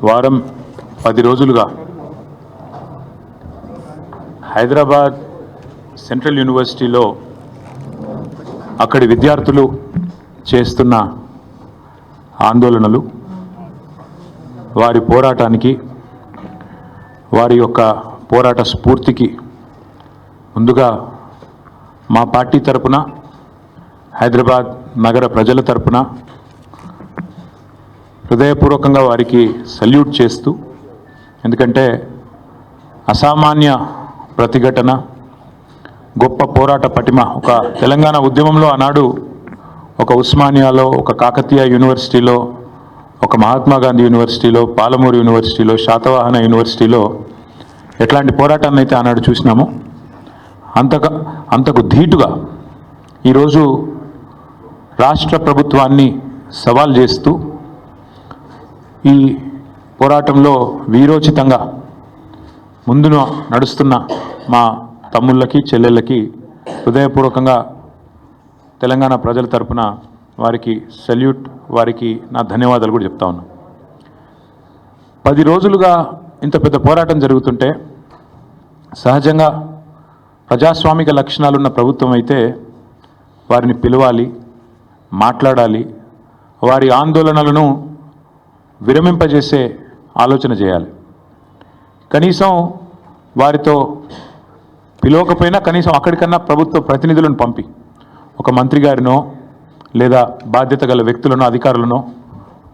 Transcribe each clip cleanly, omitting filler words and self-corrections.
వారం 10 రోజులుగా హైదరాబాద్ సెంట్రల్ యూనివర్సిటీలో అక్కడి విద్యార్థులు చేస్తున్న ఆందోళనలు, వారి పోరాటానికి, వారి యొక్క పోరాట స్ఫూర్తికి ముందుగా మా పార్టీ తరపున, హైదరాబాద్ నగర ప్రజల తరపున హృదయపూర్వకంగా వారికి సల్యూట్ చేస్తూ, ఎందుకంటే అసామాన్య ప్రతిఘటన, గొప్ప పోరాట పటిమ, ఒక తెలంగాణ ఉద్యమంలో ఆనాడు ఒక ఉస్మానియాలో, ఒక కాకతీయ యూనివర్సిటీలో, ఒక మహాత్మా గాంధీ యూనివర్సిటీలో, పాలమూరు యూనివర్సిటీలో, శాతవాహన యూనివర్సిటీలో ఎట్లాంటి పోరాటాన్ని అయితే ఆనాడు చూసినామో అంతకు ధీటుగా ఈరోజు రాష్ట్ర ప్రభుత్వాన్ని సవాల్ చేస్తూ ఈ పోరాటంలో వీరోచితంగా ముందున నడుస్తున్న మా తమ్ముళ్ళకి, చెల్లెళ్ళకి హృదయపూర్వకంగా తెలంగాణ ప్రజల తరపున వారికి సల్యూట్, వారికి నా ధన్యవాదాలు కూడా చెప్తా ఉన్నా. 10 రోజులుగా ఇంత పెద్ద పోరాటం జరుగుతుంటే సహజంగా ప్రజాస్వామిక లక్షణాలున్న ప్రభుత్వం అయితే వారిని పిలవాలి, మాట్లాడాలి, వారి ఆందోళనలను విరమింపజేసే ఆలోచన చేయాలి. కనీసం వారితో పిలవకపోయినా కనీసం అక్కడికన్నా ప్రభుత్వ ప్రతినిధులను పంపి ఒక మంత్రి గారినో లేదా బాధ్యత గల వ్యక్తులను, అధికారులను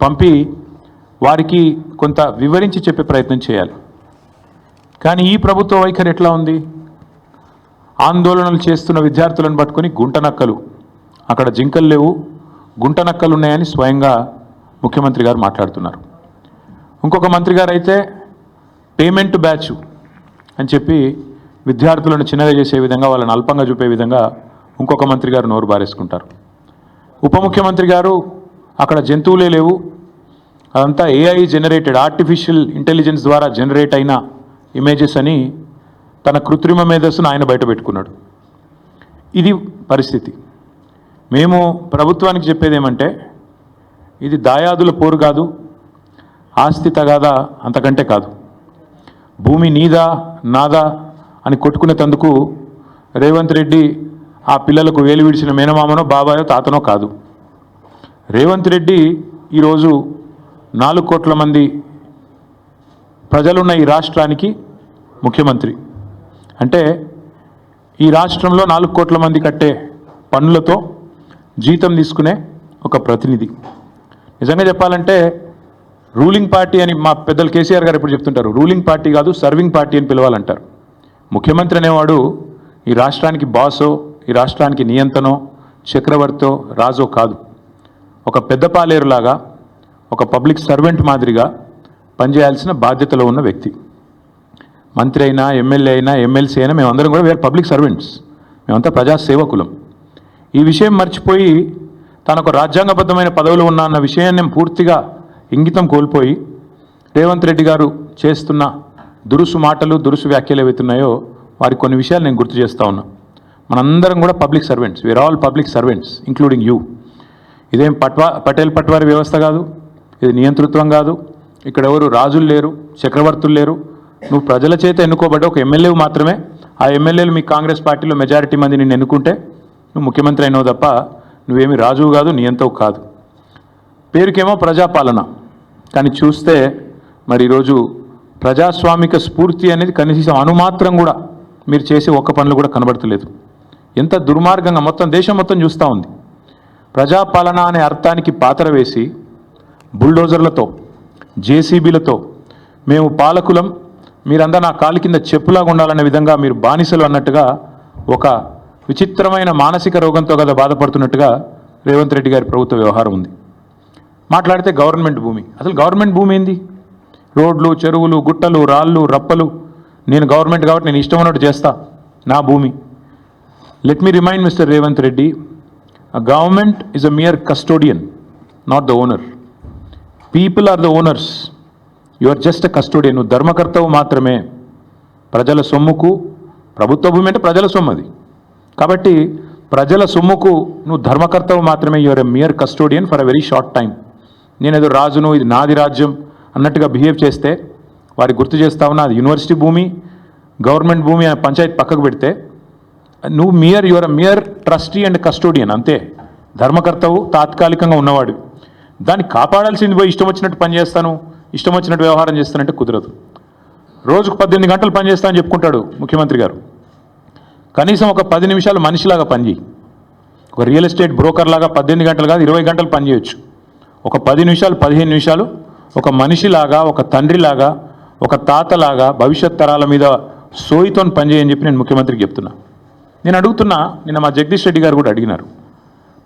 పంపి వారికి కొంత వివరించి చెప్పే ప్రయత్నం చేయాలి. కానీ ఈ ప్రభుత్వ వైఖరి ఎట్లా ఉంది? ఆందోళనలు చేస్తున్న విద్యార్థులను పట్టుకొని గుంటనక్కలు, అక్కడ జింకలు లేవు, గుంటనక్కలు ఉన్నాయని స్వయంగా ముఖ్యమంత్రి గారు మాట్లాడుతున్నారు. ఇంకొక మంత్రి గారు అయితే పేమెంట్ బ్యాచ్ అని చెప్పి విద్యార్థులను చిన్నగా చేసే విధంగా, వాళ్ళని అల్పంగా చూపే విధంగా ఇంకొక మంత్రి గారు నోరు బారేసుకుంటారు. ఉప ముఖ్యమంత్రి గారు అక్కడ జంతువులే లేవు, అదంతా ఏఐ జనరేటెడ్, ఆర్టిఫిషియల్ ఇంటెలిజెన్స్ ద్వారా జనరేట్ అయిన ఇమేజెస్ అని తన కృత్రిమ మేధస్సును ఆయన బయటపెట్టుకున్నాడు. ఇది పరిస్థితి. మేము ప్రభుత్వానికి చెప్పేది ఏమంటే, ఇది దాయాదుల పోరు కాదు, ఆస్తి తగాదా అంతకంటే కాదు. భూమి నీదా నాదా అని కొట్టుకునేందుకు రేవంత్ రెడ్డి ఆ పిల్లలకు వేలు విడిచిన మేనమామనో, బాబాయో, తాతనో కాదు. రేవంత్ రెడ్డి ఈరోజు 4 కోట్ల మంది ప్రజలున్న ఈ రాష్ట్రానికి ముఖ్యమంత్రి. అంటే ఈ రాష్ట్రంలో 4 కోట్ల మంది కట్టే పన్నులతో జీతం తీసుకునే ఒక ప్రతినిధి. నిజంగా చెప్పాలంటే రూలింగ్ పార్టీ అని మా పెద్దలు కేసీఆర్ గారు ఇప్పుడు చెప్తుంటారు, రూలింగ్ పార్టీ కాదు సర్వింగ్ పార్టీ అని పిలవాలంటారు. ముఖ్యమంత్రి అనేవాడు ఈ రాష్ట్రానికి బాసో, ఈ రాష్ట్రానికి నియంతనో, చక్రవర్తో, రాజో కాదు. ఒక పెద్ద పాలేరులాగా, ఒక పబ్లిక్ సర్వెంట్ మాదిరిగా పనిచేయాల్సిన బాధ్యతలో ఉన్న వ్యక్తి. మంత్రి అయినా, ఎమ్మెల్యే అయినా, ఎమ్మెల్సీ అయినా మేమందరం కూడా వేరే పబ్లిక్ సర్వెంట్స్, మేమంతా ప్రజాసేవకులం. ఈ విషయం మర్చిపోయి తనకు రాజ్యాంగబద్ధమైన పదవులు ఉన్నా అన్న విషయాన్ని పూర్తిగా ఇంగితం కోల్పోయి రేవంత్ రెడ్డి గారు చేస్తున్న దురుసు మాటలు, దురుసు వ్యాఖ్యలు ఏవైతున్నాయో వారికి కొన్ని విషయాలు నేను గుర్తు చేస్తూ ఉన్నా. మనందరం కూడా public servants, we are all public servants including you. ఇదేం పటేల్ పట్వారి వ్యవస్థ కాదు, ఇది నియంతృత్వం కాదు. ఇక్కడ ఎవరు రాజులు లేరు, చక్రవర్తులు లేరు. నువ్వు ప్రజల చేత ఎన్నుకోబడ్డ ఒక ఎమ్మెల్యే మాత్రమే. ఆ ఎమ్మెల్యేలు మీ కాంగ్రెస్ పార్టీలో మెజారిటీ మంది నిన్ను ఎన్నుకుంటే నువ్వు ముఖ్యమంత్రి అయినావు తప్ప నువ్వేమి రాజువు కాదు, నియంతవు కాదు. పేరుకేమో ప్రజాపాలన, కానీ చూస్తే మరి ఈరోజు ప్రజాస్వామిక స్ఫూర్తి అనేది కనీసం అణుమాత్రం కూడా మీరు చేసే ఒక్క పనులు కూడా కనబడతలేదు. ఎంత దుర్మార్గంగా మొత్తం దేశం మొత్తం చూస్తూ ఉంది. ప్రజాపాలన అనే అర్థానికి పాత్ర వేసి బుల్డోజర్లతో, జేసీబీలతో మేము పాలకులం, మీరంతా నా కాలి కింద చెప్పులాగా ఉండాలనే విధంగా మీరు బానిసలు అన్నట్టుగా, ఒక విచిత్రమైన మానసిక రోగంతో కదా బాధపడుతున్నట్టుగా రేవంత్ రెడ్డి గారి ప్రభుత్వ వ్యవహారం ఉంది. మాట్లాడితే గవర్నమెంట్ భూమి, అసలు గవర్నమెంట్ భూమి ఏంది? రోడ్లు, చెరువులు, గుట్టలు, రాళ్ళు, రప్పలు, నేను గవర్నమెంట్ కాబట్టి నేను ఇష్టం ఉన్నట్టు చేస్తా, నా భూమి. Let me remind mister Revanth Reddy, a government is a mere custodian, not the owner. People are the owners. You are just a custodian. నువ్వు ధర్మకర్తవు మాత్రమే. ప్రజల సొమ్ముకు, ప్రభుత్వ భూమి అంటే ప్రజల సొమ్ము అది కాబట్టి ప్రజల సొమ్ముకు నువ్వు ధర్మకర్తవు మాత్రమే. You are a mere custodian for a very short time. నేనేదో రాజును, ఇది నాది రాజ్యం అన్నట్టుగా బిహేవ్ చేస్తే వారికి గుర్తు చేస్తా ఉన్నా, అది యూనివర్సిటీ భూమి, గవర్నమెంట్ భూమి అనే పంచాయతీ పక్కకు పెడితే నువ్వు your mere trustee and custodian అంతే. ధర్మకర్తవు తాత్కాలికంగా ఉన్నవాడు, దాన్ని కాపాడాల్సింది పోయి ఇష్టం వచ్చినట్టు పనిచేస్తాను, ఇష్టం వచ్చినట్టు వ్యవహారం చేస్తానంటే కుదరదు. రోజుకు 18 గంటలు పనిచేస్తా అని చెప్పుకుంటాడు ముఖ్యమంత్రి గారు. కనీసం ఒక 10 నిమిషాలు మనిషిలాగా పనిచేయి. ఒక రియల్ ఎస్టేట్ బ్రోకర్ లాగా 18 గంటలు కాదు 20 గంటలు పనిచేయచ్చు. ఒక 10 నిమిషాలు 15 నిమిషాలు ఒక మనిషిలాగా, ఒక తండ్రిలాగా, ఒక తాతలాగా భవిష్యత్ తరాల మీద సోయితో పనిచేయని చెప్పి నేను ముఖ్యమంత్రికి చెప్తున్నా. నేను అడుగుతున్నా, నిన్న మా జగదీష్ రెడ్డి గారు కూడా అడిగినారు,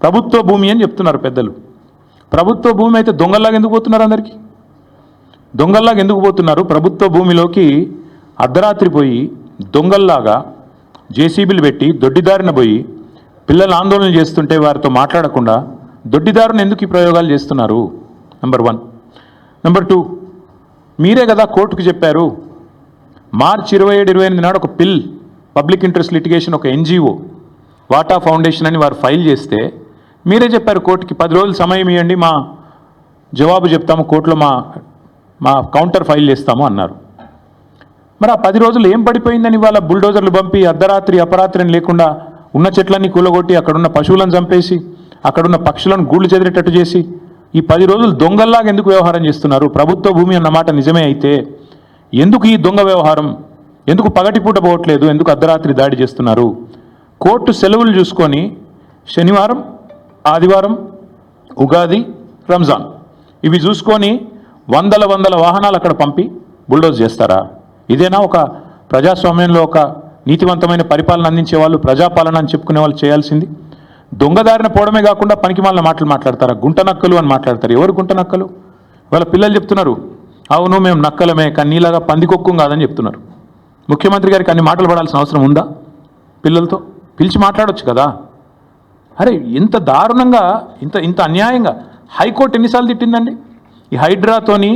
ప్రభుత్వ భూమి అని చెప్తున్నారు పెద్దలు. ప్రభుత్వ భూమి అయితే దొంగల్లాగా ఎందుకు పోతున్నారు? అందరికీ దొంగల్లాగా ఎందుకు పోతున్నారు? ప్రభుత్వ భూమిలోకి అర్ధరాత్రి పోయి దొంగల్లాగా జేసీబీలు పెట్టి దొడ్డిదారిన పోయి పిల్లలు ఆందోళన చేస్తుంటే వారితో మాట్లాడకుండా దొడ్డిదారుని ఎందుకు ఈ ప్రయోగాలు చేస్తున్నారు? నెంబర్ 1. నెంబర్ 2, మీరే కదా కోర్టుకు చెప్పారు, మార్చి 27-28 నాడు ఒక పబ్లిక్ ఇంట్రెస్ట్ లిటిగేషన్ ఒక ఎన్జిఓ వాటా ఫౌండేషన్ అని వారు ఫైల్ చేస్తే మీరే చెప్పారు కోర్టుకి 10 రోజులు సమయం ఇవ్వండి, మా జవాబు చెప్తాము, కోర్టులో మా కౌంటర్ ఫైల్ చేస్తాము అన్నారు. మరి ఆ 10 రోజులు ఏం పడిపోయిందని ఇవాళ బుల్డోజర్లు పంపి అర్ధరాత్రి అపరాత్రి లేకుండా ఉన్న చెట్లన్నీ కూలగొట్టి అక్కడున్న పశువులను చంపేసి అక్కడున్న పక్షులను గూళ్ళు చెదిరేటట్టు చేసి ఈ 10 రోజులు దొంగల్లాగా ఎందుకు వ్యవహారం చేస్తున్నారు? ప్రభుత్వ భూమి అన్నమాట నిజమే అయితే ఎందుకు ఈ దొంగ వ్యవహారం? ఎందుకు పగటిపూట పోవట్లేదు? ఎందుకు అర్ధరాత్రి దాడి చేస్తున్నారు? కోర్టు సెలవులు చూసుకొని శనివారం, ఆదివారం, ఉగాది, రంజాన్ ఇవి చూసుకొని వందల వాహనాలు అక్కడ పంపి బుల్డోజ్ చేస్తారా? ఇదేనా ఒక ప్రజాస్వామ్యంలో ఒక నీతివంతమైన పరిపాలన అందించే వాళ్ళు, ప్రజాపాలన అని చెప్పుకునే వాళ్ళు చేయాల్సింది? దొంగదారిన పోవడమే కాకుండా పనికి మాలిన మాటలు మాట్లాడతారా? గుంట నక్కలు అని మాట్లాడతారు. ఎవరు గుంట నక్కలు? వాళ్ళ పిల్లలు చెప్తున్నారు, అవును మేము నక్కలమే కానీ నీలాగా పందికొక్కు కాదని చెప్తున్నారు. ముఖ్యమంత్రి గారికి అన్ని మాటలు పడాల్సిన అవసరం ఉందా? పిల్లలతో పిలిచి మాట్లాడొచ్చు కదా. అరే ఇంత దారుణంగా, ఇంత అన్యాయంగా హైకోర్టు ఎన్నిసార్లు తిట్టిందండి? ఈ హైడ్రాతోని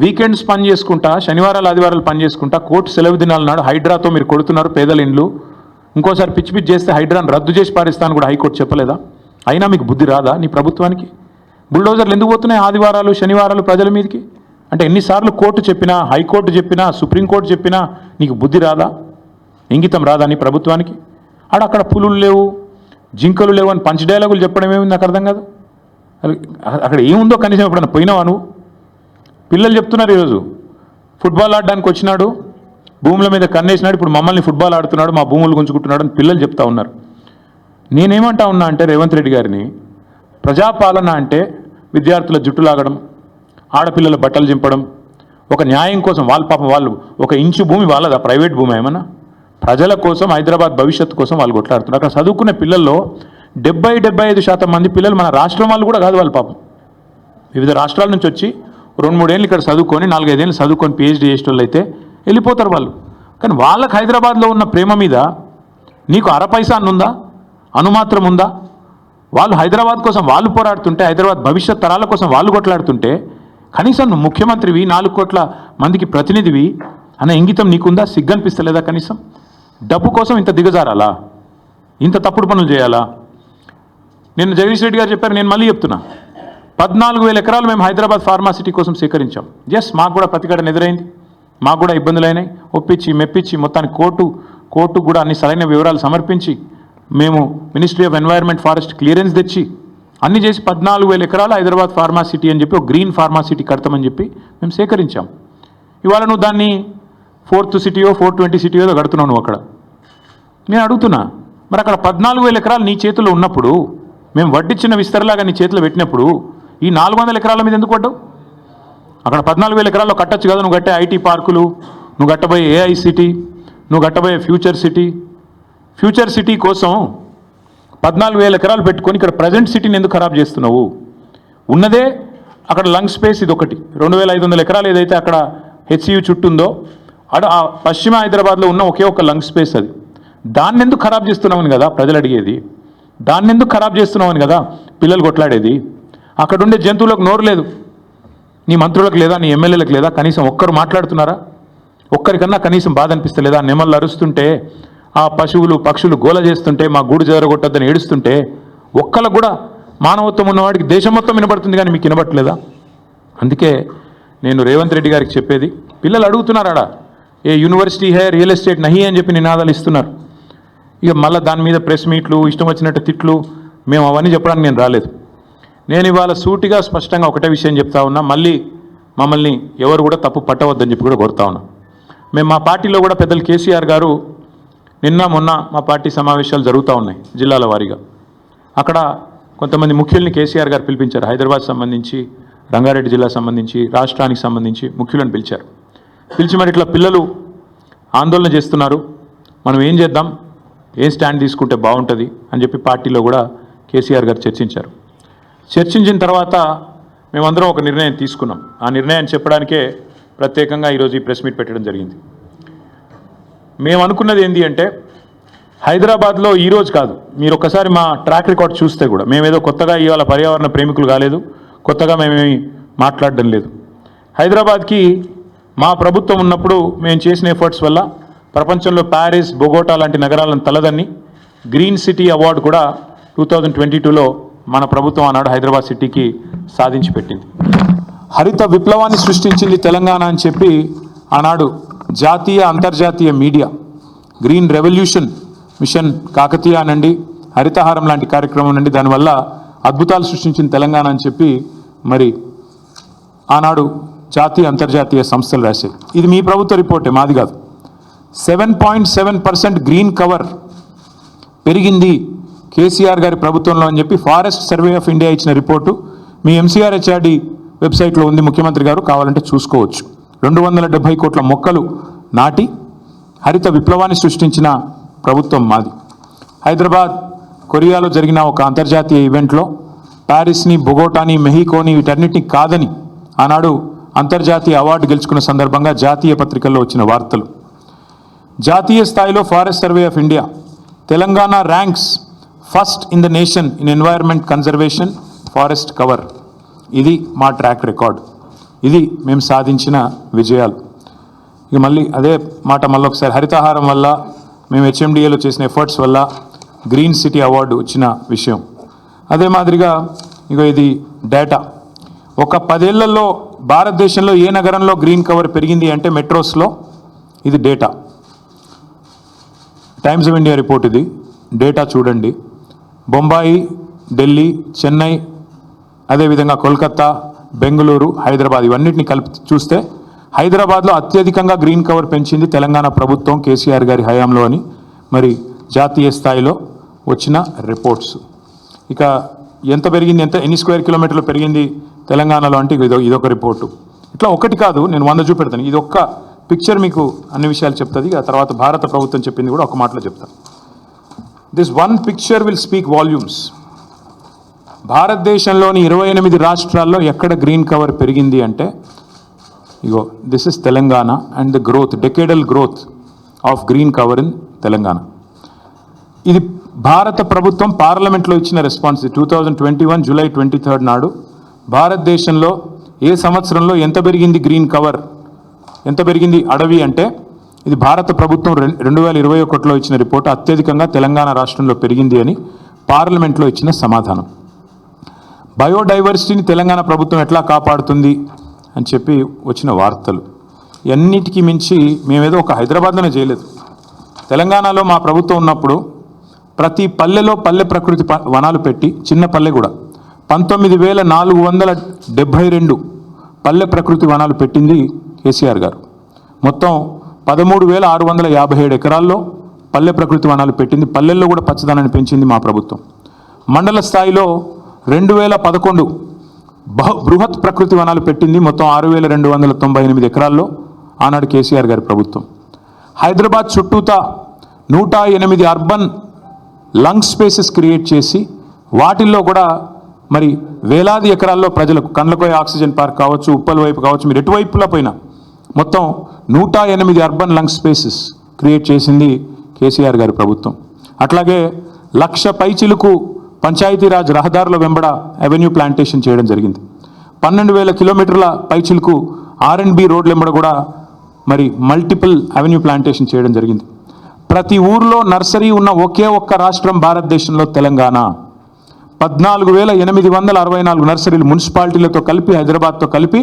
వీకెండ్స్ పని చేసుకుంటా, శనివారాలు ఆదివారాలు పని చేసుకుంటా, కోర్టు సెలవు దినాల నాడు హైడ్రాతో మీరు కొడుతున్నారు పేదల ఇండ్లు, ఇంకోసారి పిచ్చి చేస్తే హైడ్రాను రద్దు చేసి పారిస్తాను కూడా హైకోర్టు చెప్పలేదా? అయినా మీకు బుద్ధి రాదా నీ ప్రభుత్వానికి? బుల్డోజర్లు ఎందుకు పోతున్నాయి ఆదివారాలు శనివారాలు ప్రజల మీదకి? అంటే ఎన్నిసార్లు కోర్టు చెప్పినా, హైకోర్టు చెప్పినా, సుప్రీంకోర్టు చెప్పినా నీకు బుద్ధి రాదా? ఇంగితం రాదా నీ ప్రభుత్వానికి? అక్కడ పులులు లేవు, జింకలు లేవు అని పంచ్ డైలాగులు చెప్పడం ఏమింది నాకు అర్థం కాదు. అక్కడ ఏముందో కనీసం ఎప్పుడన్నా పోయినావా నువ్వు? పిల్లలు చెప్తున్నారు ఈరోజు, ఫుట్బాల్ ఆడడానికి వచ్చినాడు, భూముల మీద కన్నేసినాడు, ఇప్పుడు మమ్మల్ని ఫుట్బాల్ ఆడుతున్నాడు, మా భూములు గుంజుకుంటున్నాడు అని పిల్లలు చెప్తా ఉన్నారు. నేనేమంటా ఉన్నా అంటే రేవంత్ రెడ్డి గారిని, ప్రజాపాలన అంటే విద్యార్థుల జుట్టు లాగడం, ఆడపిల్లల బట్టలు చింపడం, ఒక న్యాయం కోసం వాళ్ళు ఒక ఇంచు భూమి వాళ్ళదా? ప్రైవేట్ భూమి ఏమన్నా? ప్రజల కోసం, హైదరాబాద్ భవిష్యత్తు కోసం వాళ్ళు కొట్లాడుతున్నారు. అక్కడ చదువుకునే పిల్లల్లో 70-75% మంది పిల్లలు మన రాష్ట్రం వాళ్ళు కూడా కాదు. వాళ్ళు పాపం వివిధ రాష్ట్రాల నుంచి వచ్చి 2-3 ఏళ్ళు ఇక్కడ చదువుకొని 4-5 ఏళ్ళు చదువుకొని PhD చేసేటోళ్ళు అయితే వెళ్ళిపోతారు వాళ్ళు. కానీ వాళ్ళకి హైదరాబాద్లో ఉన్న ప్రేమ మీద నీకు అరపైసా అన్నుందా? అనుమాత్రం ఉందా? వాళ్ళు హైదరాబాద్ కోసం వాళ్ళు పోరాడుతుంటే, హైదరాబాద్ భవిష్యత్ తరాల కోసం వాళ్ళు కొట్లాడుతుంటే కనీసం నువ్వు ముఖ్యమంత్రివి, 4 కోట్ల మందికి ప్రతినిధివి అనే ఇంగితం నీకుందా? సిగ్గనిపిస్తలేదా? కనీసం డబ్బు కోసం ఇంత దిగజారాలా? ఇంత తప్పుడు పనులు చేయాలా? నేను జగదీష్ రెడ్డి గారు చెప్పారు, నేను మళ్ళీ చెప్తున్నా, 14,000 ఎకరాలు మేము హైదరాబాద్ ఫార్మాసిటీ కోసం సేకరించాం. మాకు కూడా ప్రతిఘటన ఎదురైంది, మాకు కూడా ఇబ్బందులు అయినాయి. ఒప్పించి మెప్పించి మొత్తానికి కోర్టు కూడా అన్ని సరైన వివరాలు సమర్పించి మేము ministry of environment forest clearance తెచ్చి అన్ని చేసి 14,000 ఎకరాలు హైదరాబాద్ ఫార్మాసిటీ అని చెప్పి ఒక గ్రీన్ ఫార్మాసిటీ కడతామని చెప్పి మేము సేకరించాం. ఇవాళ నువ్వు దాన్ని 4th సిటీయో 420 సిటీయో కడుతున్నావు నువ్వు అక్కడ. నేను అడుగుతున్నా, మరి అక్కడ 14,000 ఎకరాలు నీ చేతుల్లో ఉన్నప్పుడు, మేము వడ్డిచ్చిన విస్తరలాగా నీ చేతిలో పెట్టినప్పుడు ఈ 400 ఎకరాల మీద ఎందుకు పడ్డావు? అక్కడ 14,000 ఎకరాల్లో కట్టచ్చు కదా. నువ్వు కట్టే ఐటీ పార్కులు, నువ్వు కట్టబోయే AI సిటీ, నువ్వు కట్టబోయే ఫ్యూచర్ సిటీ కోసం 14,000 ఎకరాలు పెట్టుకొని ఇక్కడ ప్రజెంట్ సిటీని ఎందుకు ఖరాబ్ చేస్తున్నావు? ఉన్నదే అక్కడ లంగ్ స్పేస్ ఇది ఒకటి, 2,500 ఎకరాలు ఏదైతే అక్కడ HCU చుట్టూ ఉందో ఆ పశ్చిమ హైదరాబాద్లో ఉన్న ఒకే ఒక లంగ్ స్పేస్ అది. దాన్ని ఎందుకు ఖరాబ్ చేస్తున్నామని కదా ప్రజలు అడిగేది. దాన్ని ఎందుకు ఖరాబ్ చేస్తున్నామని కదా పిల్లలు కొట్లాడేది. అక్కడ ఉండే జంతువులకు నోరు లేదు, నీ మంత్రులకు లేదా, నీ ఎమ్మెల్యేలకు లేదా? కనీసం ఒక్కరు మాట్లాడుతున్నారా? ఒక్కరికన్నా కనీసం బాధ అనిపిస్తలేదా? నెమళ్ళు అరుస్తుంటే, ఆ పశువులు పక్షులు గోల చేస్తుంటే, మా గూడు జరగొట్టద్దని ఏడుస్తుంటే ఒక్కళ్ళకు కూడా మానవత్వం ఉన్నవాడికి దేశం మొత్తం వినబడుతుంది, కానీ మీకు వినబట్టలేదా? అందుకే నేను రేవంత్ రెడ్డి గారికి చెప్పేది, పిల్లలు అడుగుతున్నారు ఆడ ఏ యూనివర్సిటీ హే రియల్ ఎస్టేట్ నహి అని చెప్పి నినాదాలు ఇస్తున్నారు. ఇక మళ్ళీ దాని మీద ప్రెస్ మీట్లు, ఇష్టం వచ్చినట్టు తిట్లు, మేము అవన్నీ చెప్పడానికి నేను రాలేదు. నేను ఇవాళ సూటిగా స్పష్టంగా ఒకటే విషయం చెప్తా ఉన్నా, మళ్ళీ మమ్మల్ని ఎవరు కూడా తప్పు పట్టవద్దని చెప్పి కూడా కోరుతా ఉన్నా. మేము మా పార్టీలో కూడా పెద్దలు కేసీఆర్ గారు నిన్న మొన్న మా పార్టీ సమావేశాలు జరుగుతూ ఉన్నాయి జిల్లాల వారీగా. అక్కడ కొంతమంది ముఖ్యుల్ని కేసీఆర్ గారు పిలిపించారు. హైదరాబాద్ సంబంధించి, రంగారెడ్డి జిల్లా సంబంధించి, రాష్ట్రానికి సంబంధించి ముఖ్యులను పిలిచారు. పిలిచి మరి ఇట్లా పిల్లలు ఆందోళన చేస్తున్నారు, మనం ఏం చేద్దాం, ఏం స్టాండ్ తీసుకుంటే బాగుంటుంది అని చెప్పి పార్టీలో కూడా కేసీఆర్ గారు చర్చించారు. చర్చించిన తర్వాత మేమందరం ఒక నిర్ణయం తీసుకున్నాం. ఆ నిర్ణయాన్ని చెప్పడానికే ప్రత్యేకంగా ఈరోజు ఈ ప్రెస్ మీట్ పెట్టడం జరిగింది. మేము అనుకున్నది ఏంటి అంటే, హైదరాబాద్లో ఈరోజు కాదు, మీరు ఒక్కసారి మా ట్రాక్ రికార్డ్ చూస్తే కూడా మేమేదో కొత్తగా ఇవాళ పర్యావరణ ప్రేమికులు కాలేదు, కొత్తగా మేమేమి మాట్లాడడం లేదు. హైదరాబాద్కి మా ప్రభుత్వం ఉన్నప్పుడు మేము చేసిన ఎఫర్ట్స్ వల్ల ప్రపంచంలో ప్యారిస్, బొగోటా లాంటి నగరాలను తలదన్ని గ్రీన్ సిటీ అవార్డు కూడా 2022లో మన ప్రభుత్వం ఆనాడు హైదరాబాద్ సిటీకి సాధించి పెట్టింది. హరిత విప్లవాన్ని సృష్టించింది తెలంగాణ అని చెప్పి ఆనాడు జాతీయ అంతర్జాతీయ media green revolution mission Kakatiya అనండి, హరితహారం లాంటి కార్యక్రమం నుండి దానివల్ల అద్భుతాలు సృష్టించిన తెలంగాణ అని చెప్పి మరి ఆనాడు జాతీయ అంతర్జాతీయ సంస్థలు రాశాయి. ఇది మీ ప్రభుత్వ రిపోర్టే, మాది కాదు. 7.7% గ్రీన్ కవర్ పెరిగింది కేసీఆర్ గారి ప్రభుత్వంలో అని చెప్పి ఫారెస్ట్ సర్వే ఆఫ్ ఇండియా ఇచ్చిన రిపోర్టు మీ MCRHRD వెబ్సైట్లో ఉంది, ముఖ్యమంత్రి గారు కావాలంటే చూసుకోవచ్చు. 270 కోట్ల మొక్కలు నాటి హరిత విప్లవాన్ని సృష్టించిన ప్రభుత్వం మాది. హైదరాబాద్, కొరియాలో జరిగిన ఒక అంతర్జాతీయ ఈవెంట్లో ప్యారిస్ని, బొగోటాని, మెహికోని వీటన్నిటిని కాదని ఆనాడు అంతర్జాతీయ అవార్డు గెలుచుకున్న సందర్భంగా జాతీయ పత్రికల్లో వచ్చిన వార్తలు. జాతీయ స్థాయిలో forest survey of India Telangana ranks first in the nation in environment conservation forest cover. ఇది మా ట్రాక్ రికార్డ్, ఇది మేము సాధించిన విజయాలు. ఇక మళ్ళీ అదే మాట మళ్ళొకసారి, హరితహారం వల్ల మేము HMDAలో చేసిన ఎఫర్ట్స్ వల్ల గ్రీన్ సిటీ అవార్డు వచ్చిన విషయం. అదే మాదిరిగా ఇక ఇది డేటా, ఒక 10 ఏళ్లలో భారతదేశంలో ఏ నగరంలో గ్రీన్ కవర్ పెరిగింది అంటే మెట్రోస్లో. ఇది data, times of India report, ఇది డేటా చూడండి. బొంబాయి, ఢిల్లీ, చెన్నై, అదేవిధంగా కోల్కతా, బెంగళూరు, హైదరాబాద్ ఇవన్నిటిని కలిపి చూస్తే హైదరాబాద్లో అత్యధికంగా గ్రీన్ కవర్ పెంచింది తెలంగాణ ప్రభుత్వం కేసీఆర్ గారి హయాంలో అని మరి జాతీయ స్థాయిలో వచ్చిన రిపోర్ట్స్. ఇక ఎంత పెరిగింది, ఎన్ని స్క్వేర్ కిలోమీటర్లు పెరిగింది తెలంగాణలో అంటే ఇదొక రిపోర్టు. ఇట్లా ఒకటి కాదు, నేను 100 చూపెడతాను. ఇది ఒక్క పిక్చర్ మీకు అన్ని విషయాలు చెప్తుంది. ఆ తర్వాత భారత ప్రభుత్వం చెప్పింది కూడా ఒక మాటలో చెప్తాను. This one picture will speak volumes. భారతదేశంలోని 28 రాష్ట్రాల్లో ఎక్కడ గ్రీన్ కవర్ పెరిగింది అంటే ఇగో this is Telangana and the growth, decadal growth of green cover in Telangana. ఇది భారత ప్రభుత్వం పార్లమెంట్లో ఇచ్చిన రెస్పాన్స్. 2021 జూలై 23 నాడు భారతదేశంలో ఏ సంవత్సరంలో ఎంత పెరిగింది గ్రీన్ కవర్, ఎంత పెరిగింది అడవి అంటే ఇది భారత ప్రభుత్వం 2021లో ఇచ్చిన రిపోర్ట్. అత్యధికంగా తెలంగాణ రాష్ట్రంలో పెరిగింది అని పార్లమెంట్లో ఇచ్చిన సమాధానం. బయోడైవర్సిటీని తెలంగాణ ప్రభుత్వం ఎట్లా కాపాడుతుంది అని చెప్పి వచ్చిన వార్తలు. అన్నిటికీ మించి మేమేదో ఒక హైదరాబాద్లోనే చేయలేదు. తెలంగాణలో మా ప్రభుత్వం ఉన్నప్పుడు ప్రతి పల్లెలో పల్లె ప్రకృతి వనాలు పెట్టి, చిన్న పల్లె కూడా 19,472 పల్లె ప్రకృతి వనాలు పెట్టింది కేసీఆర్ గారు. మొత్తం 13,657 ఎకరాల్లో పల్లె ప్రకృతి వనాలు పెట్టింది. పల్లెల్లో కూడా పచ్చదనాన్ని పెంచింది మా ప్రభుత్వం. మండల స్థాయిలో 2011 బృహత్ ప్రకృతి వనాలు పెట్టింది. మొత్తం 6,298 ఎకరాల్లో ఆనాడు కేసీఆర్ గారి ప్రభుత్వం. హైదరాబాద్ చుట్టూతా 108 అర్బన్ లంగ్ స్పేసెస్ క్రియేట్ చేసి వాటిల్లో కూడా మరి వేలాది ఎకరాల్లో ప్రజలకు కండ్లకోయ ఆక్సిజన్ పార్క్ కావచ్చు, ఉప్పల్ వైపు కావచ్చు, మీరు ఎటువైపులా పోయినా మొత్తం 108 అర్బన్ లంగ్ స్పేసెస్ క్రియేట్ చేసింది కేసీఆర్ గారి ప్రభుత్వం. అట్లాగే 1,00,000 పైచిలుకు పంచాయతీరాజ్ రహదారుల వెంబడ అవెన్యూ ప్లాంటేషన్ చేయడం జరిగింది. 12,000 కిలోమీటర్ల పైచిలుకు R&B రోడ్ల వెంబడ కూడా మరి మల్టిపుల్ అవెన్యూ ప్లాంటేషన్ చేయడం జరిగింది. ప్రతి ఊర్లో నర్సరీ ఉన్న ఒకే ఒక్క రాష్ట్రం భారతదేశంలో తెలంగాణ. 14,864 నర్సరీలు మున్సిపాలిటీలతో కలిపి, హైదరాబాద్తో కలిపి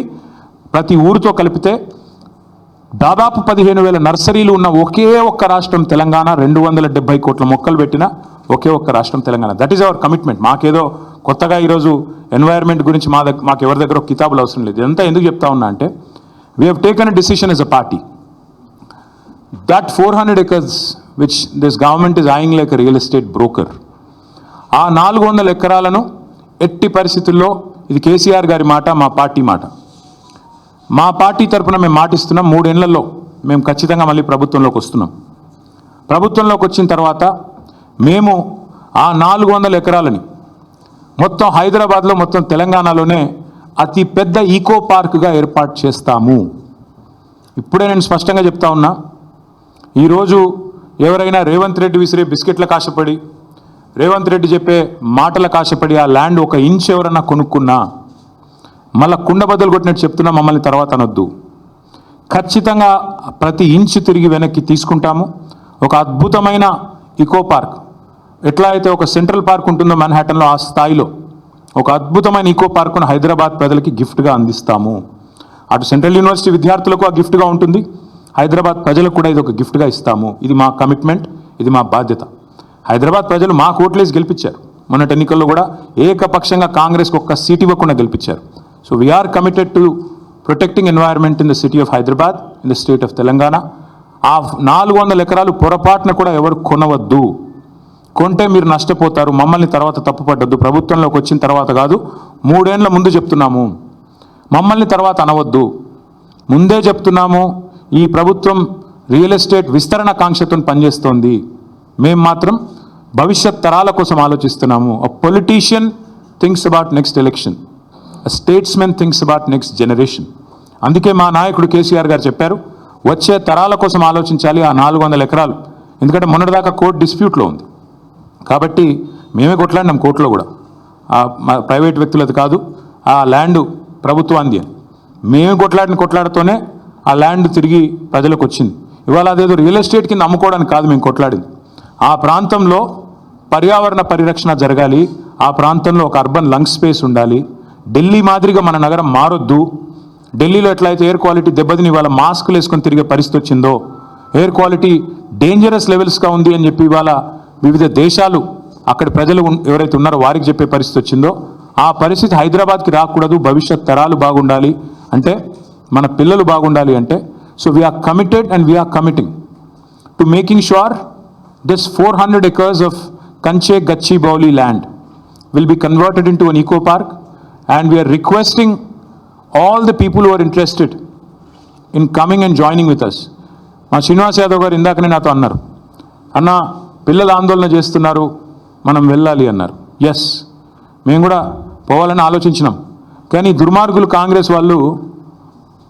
ప్రతి ఊరితో కలిపితే దాదాపు 15,000 నర్సరీలు ఉన్న ఒకే ఒక్క రాష్ట్రం తెలంగాణ. 270 కోట్ల మొక్కలు పెట్టిన ఒకే ఒక్క రాష్ట్రం Telangana. That is our commitment. మాకేదో కొత్తగా ఈరోజు ఎన్వైర్న్మెంట్ గురించి మాకు ఎవరి దగ్గర కితాబులు అవసరం లేదు. ఇదంతా ఎందుకు చెప్తా ఉన్నా అంటే we have taken a decision yes a party that 400 acres which this government is ఐయింగ్ like real estate broker, ఆ 400 ఎకరాలను ఎట్టి పరిస్థితుల్లో, ఇది కేసీఆర్ గారి మాట, మా పార్టీ మాట, మా పార్టీ తరఫున మేము మాటిస్తున్నాం, 3 ఏళ్లలో మేము ఖచ్చితంగా మళ్ళీ ప్రభుత్వంలోకి వస్తున్నాం. ప్రభుత్వంలోకి వచ్చిన తర్వాత మేము ఆ 400 ఎకరాలని మొత్తం హైదరాబాద్లో, మొత్తం తెలంగాణలోనే అతి పెద్ద ఈకో పార్క్గా ఏర్పాటు చేస్తాము. ఇప్పుడే నేను స్పష్టంగా చెప్తా ఉన్నా, ఈరోజు ఎవరైనా రేవంత్ రెడ్డి విసిరే బిస్కెట్లకు ఆశపడి, రేవంత్ రెడ్డి చెప్పే మాటలకు ఆశపడి ఆ ల్యాండ్ 1 ఇంచ్ ఎవరన్నా కొనుక్కున్నా మళ్ళీ కుండ బద్దలు కొట్టినట్టు చెప్తున్నా, మమ్మల్ని తర్వాత అనొద్దు. ఖచ్చితంగా ప్రతి ఇంచు తిరిగి వెనక్కి తీసుకుంటాము. ఒక అద్భుతమైన ఈకో పార్క్, ఎట్లా అయితే ఒక సెంట్రల్ పార్క్ ఉంటుందో మ్యాన్హాటన్లో, ఆ స్థాయిలో ఒక అద్భుతమైన ఈకో పార్కును హైదరాబాద్ ప్రజలకి గిఫ్ట్గా అందిస్తాము. అటు సెంట్రల్ యూనివర్సిటీ విద్యార్థులకు ఆ గిఫ్ట్గా ఉంటుంది, హైదరాబాద్ ప్రజలకు కూడా ఇది ఒక గిఫ్ట్గా ఇస్తాము. ఇది మా కమిట్మెంట్, ఇది మా బాధ్యత. హైదరాబాద్ ప్రజలు మాకు ఓట్లేసి గెలిపించారు. మొన్నటి ఎన్నికల్లో కూడా ఏకపక్షంగా కాంగ్రెస్కి 1 సీట్ ఇవ్వకుండా గెలిపించారు. So we are committed to protecting environment in the city of Hyderabad, in the state of Telangana. ఆ 400 ఎకరాలు పొరపాటున కూడా ఎవరు కొనవద్దు. కొంటే మీరు నష్టపోతారు. మమ్మల్ని తర్వాత తప్పుపడ్డద్దు. ప్రభుత్వంలోకి వచ్చిన తర్వాత కాదు, 3 ఏళ్ల ముందు చెప్తున్నాము. మమ్మల్ని తర్వాత అనవద్దు. ముందే చెప్తున్నాము, ఈ ప్రభుత్వం రియల్ ఎస్టేట్ విస్తరణ కాంక్షతో పనిచేస్తోంది. మేము మాత్రం భవిష్యత్ తరాల కోసం ఆలోచిస్తున్నాము. A politician thinks about next election, a statesmen thinks about next generation. అందుకే మా నాయకుడు కేసీఆర్ గారు చెప్పారు, వచ్చే తరాల కోసం ఆలోచించాలి ఆ 400 ఎకరాలు. ఎందుకంటే మొన్నటిదాకా కోర్టు డిస్ప్యూట్లో ఉంది కాబట్టి మేమే కొట్లాడినాం కోర్టులో కూడా. ప్రైవేట్ వ్యక్తులది కాదు, ఆ ల్యాండ్ ప్రభుత్వాంది అని. మేమే కొట్లాడుతూనే ఆ ల్యాండ్ తిరిగి ప్రజలకు వచ్చింది. ఇవాళ అదేదో రియల్ ఎస్టేట్ కింద అమ్ముకోవడానికి కాదు మేము కొట్లాడింది. ఆ ప్రాంతంలో పర్యావరణ పరిరక్షణ జరగాలి, ఆ ప్రాంతంలో ఒక అర్బన్ లంగ్ స్పేస్ ఉండాలి. ఢిల్లీ మాదిరిగా మన నగరం మారొద్దు. ఢిల్లీలో ఎట్లయితే ఎయిర్ క్వాలిటీ దెబ్బతిని ఇవాళ మాస్కులు వేసుకొని తిరిగే పరిస్థితి వచ్చిందో, ఎయిర్ క్వాలిటీ డేంజరస్ లెవెల్స్గా ఉంది అని చెప్పి ఇవాళ వివిధ దేశాలు అక్కడ ప్రజలు ఎవరైతే ఉన్నారో వారికి చెప్పే పరిస్థితి వచ్చిందో, ఆ పరిస్థితి హైదరాబాద్కి రాకూడదు. భవిష్యత్ తరాలు బాగుండాలి అంటే, మన పిల్లలు బాగుండాలి అంటే, so we are committed and we are committing to making sure this 400 acres of Kanche Gachibowli land will be converted into an eco park, and we are requesting all the people who are interested in coming and joining with us. మా శ్రీనివాస్ యాదవ్ గారు ఇందాకనే నాతో అన్నారు, అన్న పిల్లలు ఆందోళన చేస్తున్నారు, మనం వెళ్ళాలి అన్నారు. ఎస్, మేము కూడా పోవాలని ఆలోచించినాం. కానీ దుర్మార్గులు కాంగ్రెస్ వాళ్ళు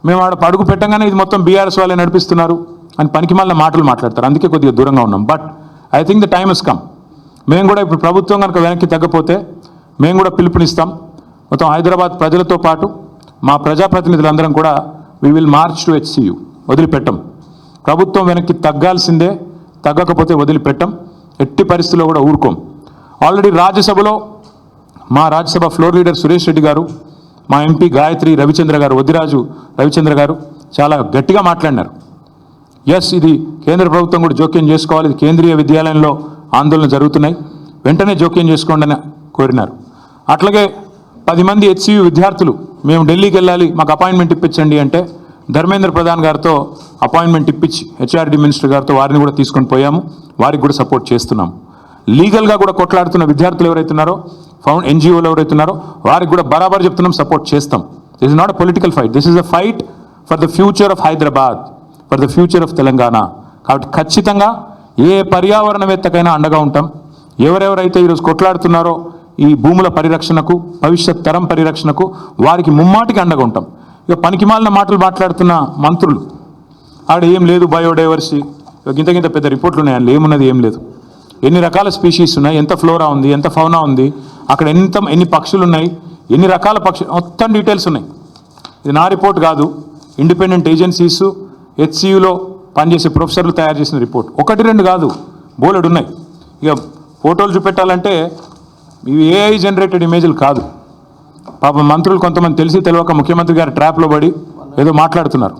మేము ఆడ అడుగు పెట్టంగానే ఇది మొత్తం బీఆర్ఎస్ వాళ్ళే నడిపిస్తున్నారు అని పనికిమాలిన మాటలు మాట్లాడతారు. అందుకే కొద్దిగా దూరంగా ఉన్నాం. But I think the time has come. మేము కూడా ఇప్పుడు ప్రభుత్వం కనుక వెనక్కి తగ్గపోతే మేము కూడా పిలుపునిస్తాం. మొత్తం హైదరాబాద్ ప్రజలతో పాటు మా ప్రజాప్రతినిధులందరం కూడా we will March to HCU. వదిలిపెట్టం. ప్రభుత్వం వెనక్కి తగ్గాల్సిందే, తగ్గకపోతే వదిలిపెట్టం. ఎట్టి పరిస్థితుల్లో కూడా ఊరుకోం. ఆల్రెడీ రాజ్యసభలో మా రాజ్యసభ ఫ్లోర్ లీడర్ సురేష్ రెడ్డి గారు, మా ఎంపీ గాయత్రి రవిచంద్ర గారు, వద్దిరాజు రవిచంద్ర గారు చాలా గట్టిగా మాట్లాడినారు. ఎస్, ఇది కేంద్ర ప్రభుత్వం కూడా జోక్యం చేసుకోవాలి, ఇది కేంద్రీయ విద్యాలయంలో ఆందోళన జరుగుతున్నాయి, వెంటనే జోక్యం చేసుకోండి అని కోరినారు. అట్లాగే 10 మంది HCU విద్యార్థులు మేము ఢిల్లీకి వెళ్ళాలి, మాకు అపాయింట్మెంట్ ఇప్పించండి అంటే ధర్మేంద్ర ప్రధాన్ గారితో అపాయింట్మెంట్ ఇప్పించి HRD మినిస్టర్ గారితో వారిని కూడా తీసుకొని పోయాము. వారికి కూడా సపోర్ట్ చేస్తున్నాము. లీగల్గా కూడా కొట్లాడుతున్న విద్యార్థులు ఎవరైతే ఉన్నారో, NGOలు ఎవరైతే ఉన్నారో వారికి కూడా బరాబర్ చెప్తున్నాం, సపోర్ట్ చేస్తాం. This is not a political fight, this is a fight for the future of Hyderabad, for the future of Telangana. కాబట్టి ఖచ్చితంగా ఏ పర్యావరణవేత్తకైనా అండగా ఉంటాం. ఎవరెవరైతే ఈరోజు కొట్లాడుతున్నారో ఈ భూముల పరిరక్షణకు, భవిష్యత్ తరం పరిరక్షణకు, వారికి ముమ్మాటికి అండగా ఉంటాం. ఇక పనికిమాలిన మాటలు మాట్లాడుతున్న మంత్రులు, ఆడ ఏం లేదు బయోడైవర్సిటీ, ఇంత పెద్ద రిపోర్ట్లు ఉన్నాయి, అందులో ఏమున్నది ఏం లేదు. ఎన్ని రకాల స్పీషీస్ ఉన్నాయి, ఎంత ఫ్లోరా ఉంది, ఎంత ఫౌనా ఉంది, అక్కడ ఎన్ని పక్షులు ఉన్నాయి, ఎన్ని రకాల పక్షులు, మొత్తం డీటెయిల్స్ ఉన్నాయి. ఇది నా రిపోర్ట్ కాదు, ఇండిపెండెంట్ ఏజెన్సీస్ HCUలో పనిచేసే ప్రొఫెసర్లు తయారు చేసిన రిపోర్ట్. 1-2 కాదు, బోలెడు ఉన్నాయి. ఇక ఫోటోలు చూపెట్టాలంటే ఇవి AI జనరేటెడ్ ఇమేజ్లు కాదు. పాపం మంత్రులు కొంతమంది తెలిసి తెలియక ముఖ్యమంత్రి గారి ట్రాప్లో పడి ఏదో మాట్లాడుతున్నారు.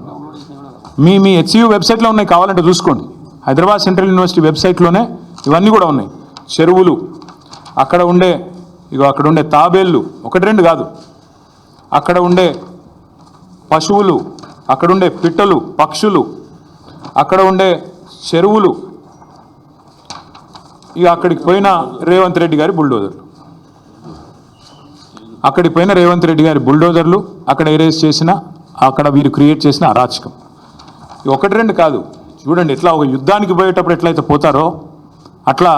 మీ హెచ్సియు వెబ్సైట్లో ఉన్నాయి, కావాలంటే చూసుకోండి. హైదరాబాద్ సెంట్రల్ యూనివర్సిటీ వెబ్సైట్లోనే ఇవన్నీ కూడా ఉన్నాయి. చెరువులు, అక్కడ ఉండే తాబేళ్ళు, ఒకటి రెండు కాదు, అక్కడ ఉండే పశువులు, అక్కడ ఉండే పిట్టలు, పక్షులు, అక్కడ ఉండే చెరువులు, ఇక అక్కడికి పోయిన రేవంత్ రెడ్డి గారి బుల్డోజర్లు, అక్కడ ఎరేజ్ చేసిన, అక్కడ వీరు క్రియేట్ చేసిన అరాచకం. ఒకటి రెండు కాదు, చూడండి ఎట్లా ఒక యుద్ధానికి పోయేటప్పుడు ఎట్లయితే పోతారో అట్లా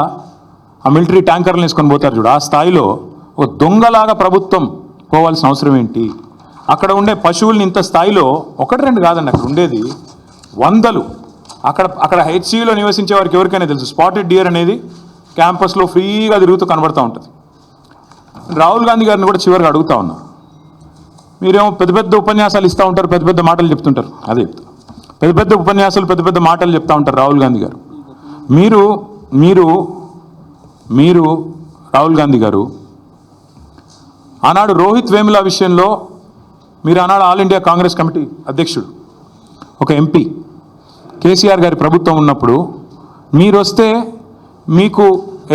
ఆ మిలిటరీ ట్యాంకర్లు వేసుకొని పోతారు చూడు, ఆ స్థాయిలో ఒక దొంగలాగా ప్రభుత్వం పోవాల్సిన అవసరం ఏంటి? అక్కడ ఉండే పశువుల్ని ఇంత స్థాయిలో ఒకటి రెండు కాదండి, అక్కడ ఉండేది వందలు. అక్కడ హెచ్సియులో నివసించే వారికి ఎవరికైనా తెలుసు, స్పాటెడ్ డియర్ అనేది క్యాంపస్లో ఫ్రీగా తిరుగుతూ కనబడుతూ ఉంటుంది. రాహుల్ గాంధీ గారిని కూడా చివరిగా అడుగుతా ఉన్నా, మీరేమో పెద్ద పెద్ద ఉపన్యాసాలు ఇస్తూ ఉంటారు, పెద్ద పెద్ద మాటలు చెప్తుంటారు, అదే పెద్ద పెద్ద ఉపన్యాసాలు, పెద్ద పెద్ద మాటలు చెప్తూ ఉంటారు రాహుల్ గాంధీ గారు. మీరు రాహుల్ గాంధీ గారు ఆనాడు రోహిత్ వేముల విషయంలో మీరు ఆనాడు ఆల్ ఇండియా కాంగ్రెస్ కమిటీ అధ్యక్షుడు, ఒక ఎంపీ, కేసీఆర్ గారి ప్రభుత్వం ఉన్నప్పుడు మీరు వస్తే మీకు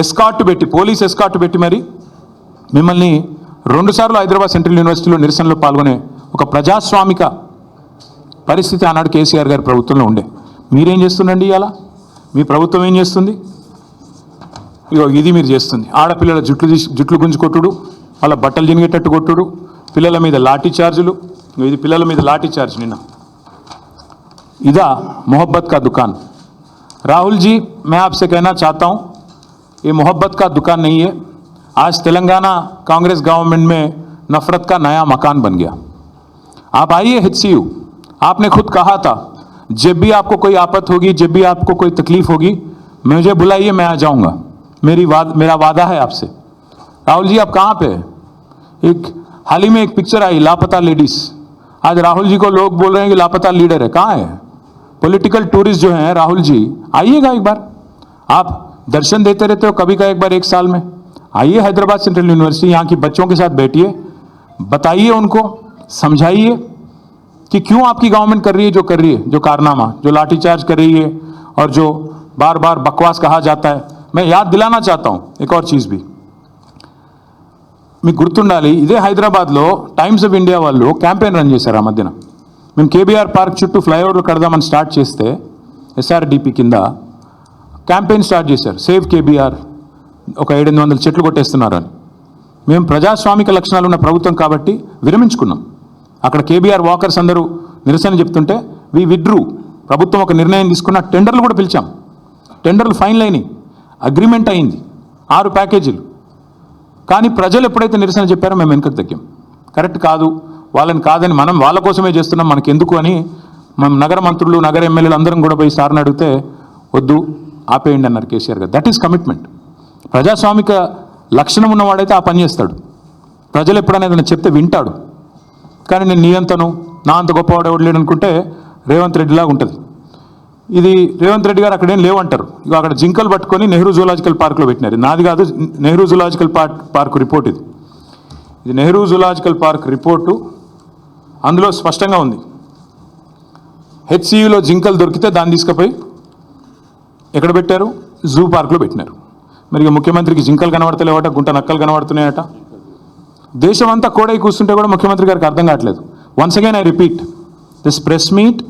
ఎస్కార్ట్ పెట్టి, పోలీస్ ఎస్కార్ట్ పెట్టి మరి మిమ్మల్ని 2 సార్లు హైదరాబాద్ సెంట్రల్ యూనివర్సిటీలో నిరసనలో పాల్గొనే ఒక ప్రజాస్వామిక పరిస్థితి ఆనాడు కేసీఆర్ గారి ప్రభుత్వంలో ఉండే. మీరేం చేస్తుండండి ఇవాళ? మీ ప్రభుత్వం ఏం చేస్తుంది? ఇగో ఇది మీరు చేస్తుంది. ఆడపిల్లల జుట్లు గుంజు కొట్టుడు, వాళ్ళ బట్టలు జినిగేటట్టు కొట్టుడు, పిల్లల మీద లాఠీ చార్జులు. ఇది పిల్లల మీద లాఠీ చార్జ్ నిన్న. इदा मोहब्बत का दुकान। राहुल जी, मैं आपसे कहना चाहता हूं, ये मोहब्बत का दुकान नहीं है। आज तेलंगाना कांग्रेस गवर्नमेंट में नफरत का नया मकान बन गया। आप आइए HCU, आपने खुद कहा था जब भी आपको कोई आफत होगी, जब भी आपको कोई तकलीफ होगी, मुझे बुलाइए, मैं आ जाऊंगा। मेरा वादा है आपसे। राहुल जी, आप कहाँ पे? एक हाल ही में एक पिक्चर आई, लापता लेडीज। आज राहुल जी को लोग बोल रहे हैं कि लापता लीडर है। कहाँ है? पॉलिटिकल टूरिस्ट जो हैं राहुल जी, आइएगा एक बार। आप दर्शन देते रहते हो कभी का एक बार 1 साल में, आइए हैदराबाद सेंट्रल यूनिवर्सिटी, यहाँ की बच्चों के साथ बैठिए, बताइए उनको, समझाइए कि क्यों आपकी गवर्नमेंट कर रही है जो कर रही है, जो कारनामा, जो लाठीचार्ज कर रही है और जो बार बार बकवास कहा जाता है। मैं याद दिलाना चाहता हूँ एक और चीज़ भी, మీకు గుర్తుండాలి, ఇదే హైదరాబాద్లో టైమ్స్ ఆఫ్ ఇండియా వాళ్ళు క్యాంపెయిన్ రన్ చేశారు. ఆ మధ్యన మేము కేబీఆర్ పార్క్ చుట్టూ ఫ్లైఓవర్లు కడదామని స్టార్ట్ చేస్తే SRDP కింద క్యాంపెయిన్ స్టార్ట్ చేశారు, సేవ్ కేబీఆర్, ఒక 700 చెట్లు కొట్టేస్తున్నారు అని. మేము ప్రజాస్వామిక లక్షణాలు ఉన్న ప్రభుత్వం కాబట్టి విరమించుకున్నాం. అక్కడ కేబీఆర్ వాకర్స్ అందరూ నిరసన చెప్తుంటే వి విడ్రూ. ప్రభుత్వం ఒక నిర్ణయం తీసుకున్న, టెండర్లు కూడా పిలిచాం, టెండర్లు ఫైనల్ అయినాయి, అగ్రిమెంట్ అయింది, 6 ప్యాకేజీలు. కానీ ప్రజలు ఎప్పుడైతే నిరసన చెప్పారో మేము వెనుకకు తగ్గాం. కరెక్ట్ కాదు, వాళ్ళని కాదని, మనం వాళ్ళ కోసమే చేస్తున్నాం, మనకి ఎందుకు అని మనం నగర మంత్రులు, నగర ఎమ్మెల్యేలు అందరం కూడా పోయి సార్ని అడిగితే వద్దు, ఆపేయండి అన్నారు కేసీఆర్ గారు. That is commitment. ప్రజాస్వామిక లక్షణం ఉన్నవాడైతే ఆ పని చేస్తాడు. ప్రజలు ఎప్పుడైనా ఏదైనా చెప్తే వింటాడు. కానీ నేను నీ అంతను, నా అంత గొప్పవాడు ఎవడు లేడు అనుకుంటే రేవంత్ రెడ్డిలాగా ఉంటుంది. ఇది రేవంత్ రెడ్డి గారు అక్కడేం లేవంటారు. ఇక అక్కడ జింకలు పట్టుకొని నెహ్రూ జూలాజికల్ పార్క్లో పెట్టినారు. నాది కాదు, నెహ్రూ జూలాజికల్ పార్క్ రిపోర్ట్ ఇది. ఇది నెహ్రూ జూలాజికల్ పార్క్ రిపోర్టు. అందులో స్పష్టంగా ఉంది, HCUలో జింకలు దొరికితే దాన్ని తీసుకుపోయి ఎక్కడ పెట్టారు? జూ పార్క్లో పెట్టినారు. మరి ముఖ్యమంత్రికి జింకలు కనబడతలేవట, గుంట నక్కలు కనబడుతున్నాయట. దేశం అంతా కోడై కూర్చుంటే కూడా ముఖ్యమంత్రి గారికి అర్థం కావట్లేదు. Once again I repeat, this press meet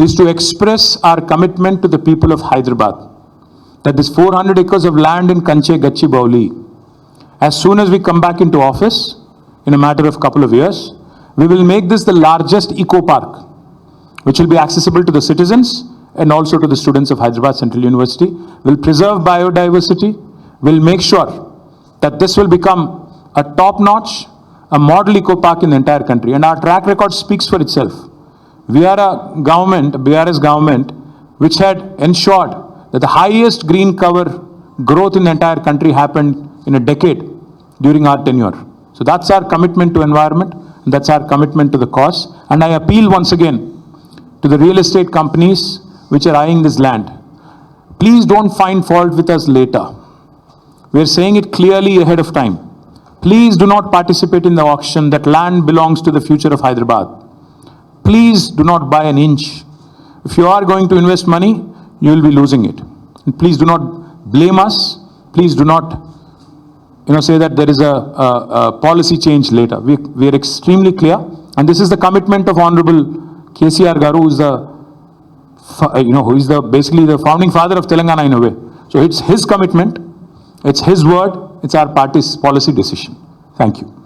is to express our commitment to the people of Hyderabad that this 400 acres of land in Kanche Gachibowli, as soon as we come back into office in a matter of couple of years, we will make this the largest eco park which will be accessible to the citizens and also to the students of Hyderabad Central University. We'll preserve biodiversity, we'll make sure that this will become a top notch, a model eco park in the entire country, and our track record speaks for itself. We are a government, BRS government, which had ensured that the highest green cover growth in the entire country happened in a decade during our tenure. So that's our commitment to environment, and that's our commitment to the cause. And I appeal once again to the real estate companies which are eyeing this land. Please don't find fault with us later. We are saying it clearly ahead of time. Please do not participate in the auction. That land belongs to the future of Hyderabad. please do not buy an inch. If you are going to invest money, you will be losing it. And please do not blame us. Please do not, say that there is a policy change later. We are extremely clear, and this is the commitment of Honorable KCR Garu, who is basically the founding father of Telangana in a way. So it's his commitment, it's his word, it's our party's policy decision. Thank you.